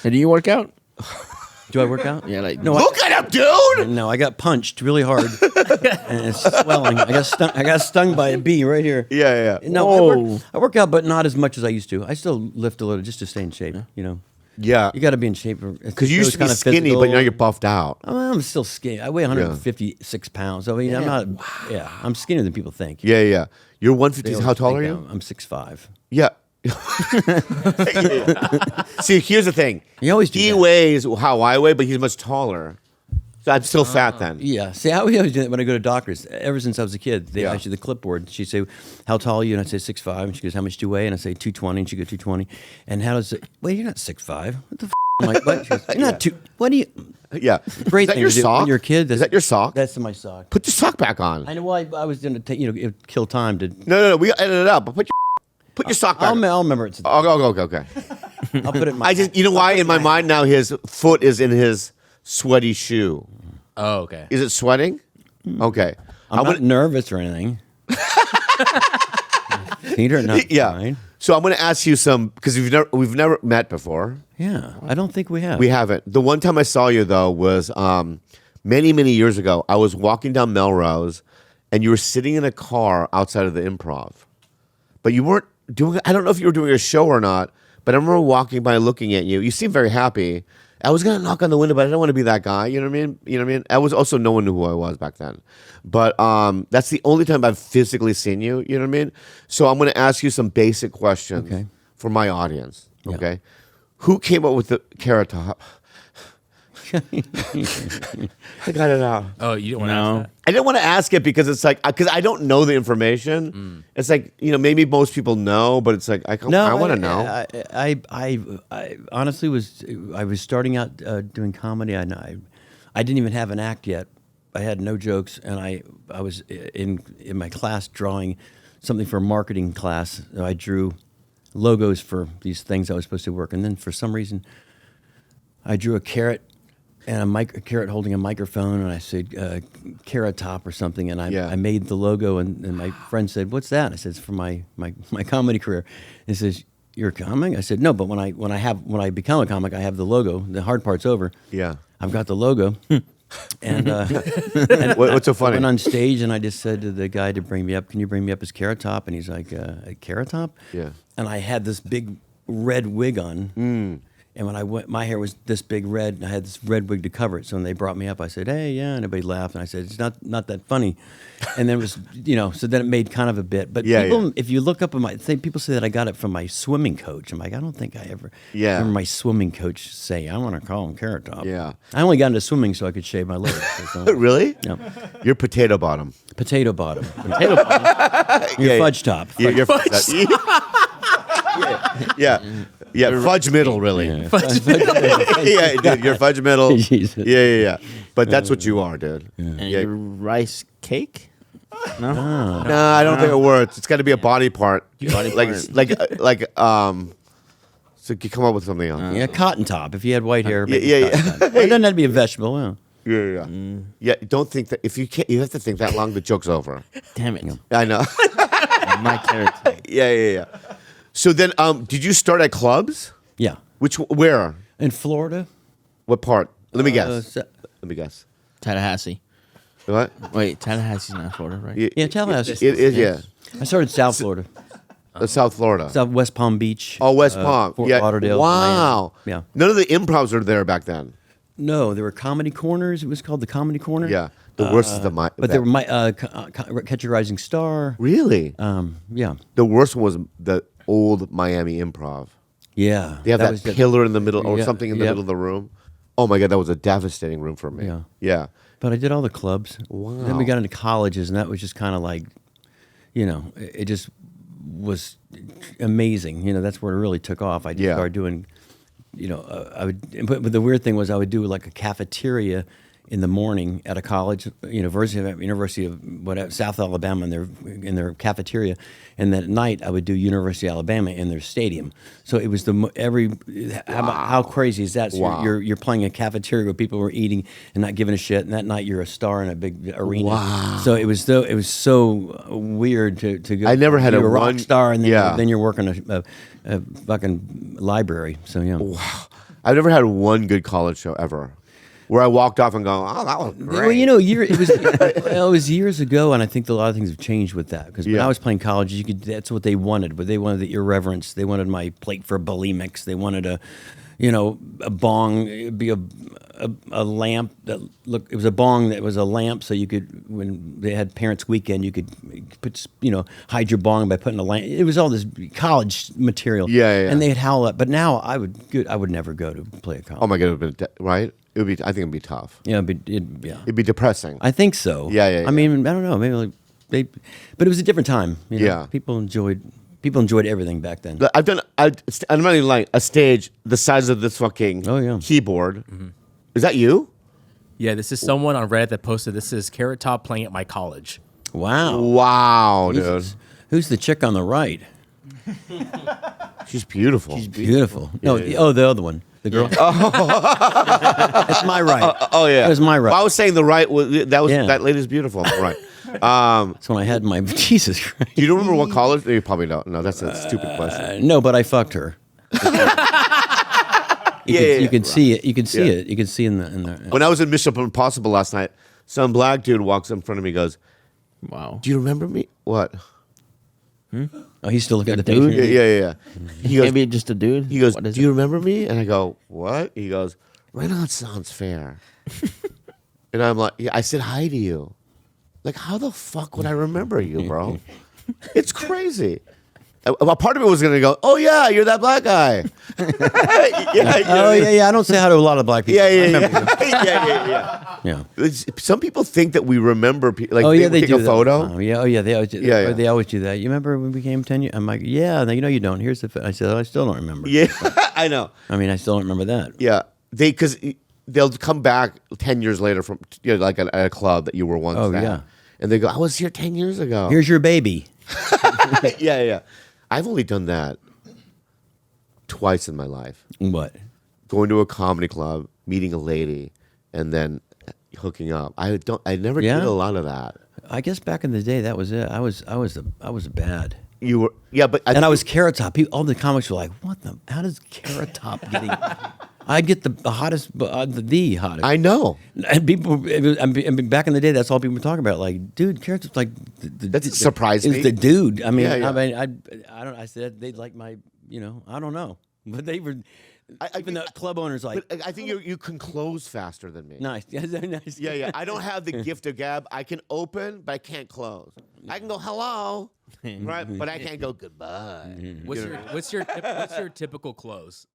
And do you work out? Do I work out? Yeah, like No, Look at him, dude! No, I got punched really hard, and it's swelling. I got stung by a bee right here. Yeah. No, Whoa. I work out, but not as much as I used to. I still lift a little just to stay in shape. You know, Yeah. you got to be in shape Because you used to be skinny, but now you're buffed out. I'm still skinny. I weigh 156 pounds. I mean, I'm not. Yeah, I'm skinnier than people think. Yeah. You're They 150. always How tall think are you? I'm 6'5". Yeah. See, here's the thing. You always do He that. weighs how I weigh, but he's much taller. So I'm still fat then. Yeah. See, I always do that when I go to doctors. Ever since I was a kid, they Yeah. ask you the clipboard. She'd say, "How tall are you?" And I'd say 6'5". And she goes, "How much do you weigh?" And I say 220. And she goes, 220. And how does it? Well, you're not 6'5". What the? I'm like, what? She goes, "You're not two. What do you?" Yeah. Great Is that thing your to do sock? when you're a kid. Is that your sock? That's my sock. Put the sock back on. I know. Well, I was going to take. It would kill time to. No. We edit it out. But put your sock back. I'll remember it. Okay. I'll put it. In my I just, you know why? In my mind now, his foot is in his sweaty shoe. Oh, okay. Is it sweating? Okay. I'm not nervous or anything. Feet are not fine. So I'm going to ask you some because we've never met before. Yeah, I don't think we have. We haven't. The one time I saw you though was many years ago. I was walking down Melrose, and you were sitting in a car outside of the Improv, but you weren't doing. I don't know if you were doing a show or not, but I remember walking by, looking at you. You seemed very happy. I was gonna knock on the window, but I didn't want to be that guy. You know what I mean? I was also, no one knew who I was back then. But that's the only time I've physically seen you. You know what I mean? So I'm gonna ask you some basic questions for my audience. Yeah. Okay. Who came up with the carrot top? I got it out. Oh, you don't want to ask that? I didn't want to ask it because it's like, because I don't know the information. It's like, maybe most people know, but it's like, I want to know. I honestly was starting out doing comedy. I didn't even have an act yet. I had no jokes, and I was in my class drawing something for a marketing class. I drew logos for these things I was supposed to work, and then for some reason, I drew a carrot and a carrot holding a microphone, and I said carrot top or something, and I made the logo, and my friend said, "What's that?" I said, "It's for my comedy career." And he says, "You're a comic?" I said, "No, but when I become a comic, I have the logo. The hard part's over. Yeah. I've got the logo." And What's so funny? I went on stage and I just said to the guy to bring me up, "Can you bring me up as Carrot Top?" And he's like, "A Carrot Top?" Yeah. And I had this big red wig on. And when I went, my hair was this big red, and I had this red wig to cover it. So when they brought me up, I said, "Hey, yeah," and everybody laughed, and I said, "It's not that funny." And then it was, so then it made kind of a bit. But people, if you look up at people say that I got it from my swimming coach. I'm like, I don't think I ever remember my swimming coach saying, "I want to call him Carrot Top." Yeah. I only got into swimming so I could shave my legs. Really? Yeah. You're potato bottom. Potato bottom. Potato bottom. You're fudge top. You're fudge. Yeah, fudge middle, really. Yeah. Yeah, dude, you're fudge middle. Jesus. Yeah. But that's what you are, dude. And your rice cake? No? No, I don't think it works. It's got to be a body part. Body part. So you come up with something else. Yeah, cotton top. If you had white hair, maybe yeah. cotton top. Well, it doesn't have to be a vegetable. Yeah. Yeah. Yeah, don't think that. If you can't, you have to think that long, the joke's over. Damn it. I know. My carrot cake. Yeah. So then, did you start at clubs? Yeah. Where? In Florida. What part? Let me guess. Let me guess. Tallahassee. What? Wait, Tallahassee's not Florida, right? Yeah, Tallahassee. It is, yeah. I started South Florida. South Florida. South West Palm Beach. Oh, West Palm. Fort Yeah. Lauderdale. Wow. Miami. Yeah. None of the improvs were there back then. No, there were comedy corners. It was called the Comedy Corner. Yeah. The worst is the But there were Catch a Rising Star. Really? Yeah. The worst one was the old Miami Improv. Yeah. They have that was pillar in the middle or Yeah, something in the yep. middle of the room. Oh my God, that was a devastating room for me. Yeah. Yeah. But I did all the clubs. Wow. Then we got into colleges, and that was just kind of like, it just was amazing. That's where it really took off. I just started doing, I would. But the weird thing was, I would do like a cafeteria in the morning at a college, University of whatever, South Alabama, in their cafeteria, and then at night I would do University of Alabama in their stadium. So it was how crazy is that? So you're playing a cafeteria where people were eating and not giving a shit, and that night you're a star in a big arena. Wow. So it was so weird to go. I never had you're a rock star, and then yeah. then you're working a fucking library. So yeah. Wow. I've never had one good college show ever, where I walked off and go, "Oh, that was great." Well, you know, it was years ago, and I think a lot of things have changed with that. Because when I was playing college, that's what they wanted. But they wanted the irreverence. They wanted my plate for bulimics. They wanted a bong. It'd be a lamp that look. It was a bong that was a lamp, so you could, when they had parents' weekend, you could put hide your bong by putting a lamp. It was all this college material. Yeah. And they'd howl up. But now I would never go to play a college. Oh my god, it would have been right. It would be. I think it'd be tough. Yeah, It'd be depressing. I think so. Yeah. I mean, I don't know. Maybe but it was a different time. You know? Yeah. People enjoyed everything back then. But I'm not even lying. A stage the size of this fucking keyboard. Mm-hmm. Is that you? Yeah, this is someone on Reddit that posted, this is Carrot Top playing at my college. Wow, dude. Who's the chick on the right? She's beautiful. She's beautiful. No, the other one. The girl. That's my right. Oh yeah. That was my right. Well, I was saying the right that lady's beautiful. Right. That's when I had my Jesus Christ. Do you remember what college? You probably don't. No, that's a stupid question. No, but I fucked her. You can see it. You can see it. You can see in the. When I was in Mission Impossible last night, some black dude walks in front of me, and goes, Wow. "Do you remember me?" What? Oh, he's still looking at the Dude? picture. Yeah. He goes, Maybe just a dude. He goes, What "Do is you it? remember me?" And I go, "What?" He goes, "Renaissance Fair." And I'm like, "Yeah." I said hi to you. Like, how the fuck would I remember you, bro? It's crazy. A part of it was gonna go, "Oh yeah, you're that black guy." Yeah. I don't say hi to a lot of black people. Yeah. Some people think that we remember. Like, they take do a that. photo. Oh, yeah. They always do that. Yeah. They always do that. You remember when we became 10 years? I'm like, yeah. And they, no, you don't. Here's the. I said, I still don't remember. Yeah, I know. I mean, I still don't remember that. Yeah, because they'll come back 10 years later from like at a club that you were once. Oh, at. yeah. And they go, "I was here 10 years ago." Here's your baby. Yeah. I've only done that twice in my life. What? Going to a comedy club, meeting a lady, and then hooking up. I never did a lot of that. I guess back in the day, that was it. I was bad. You were, yeah, but I was Carrot Top. All the comics were like, "What the? How does Carrot Top getting?" I get the hottest, the hottest. I know. And people, I mean, back in the day, that's all people were talking about. Like, dude, Carrot Top's like, That surprised me. Is the dude? I mean, Yeah. I mean, I don't. I said they'd like my, I don't know, but they were. Even the club owners like. But I think you can close faster than me. Nice, nice. Yeah. I don't have the gift of gab. I can open, but I can't close. I can go hello, right? But I can't go goodbye. What's your typical close?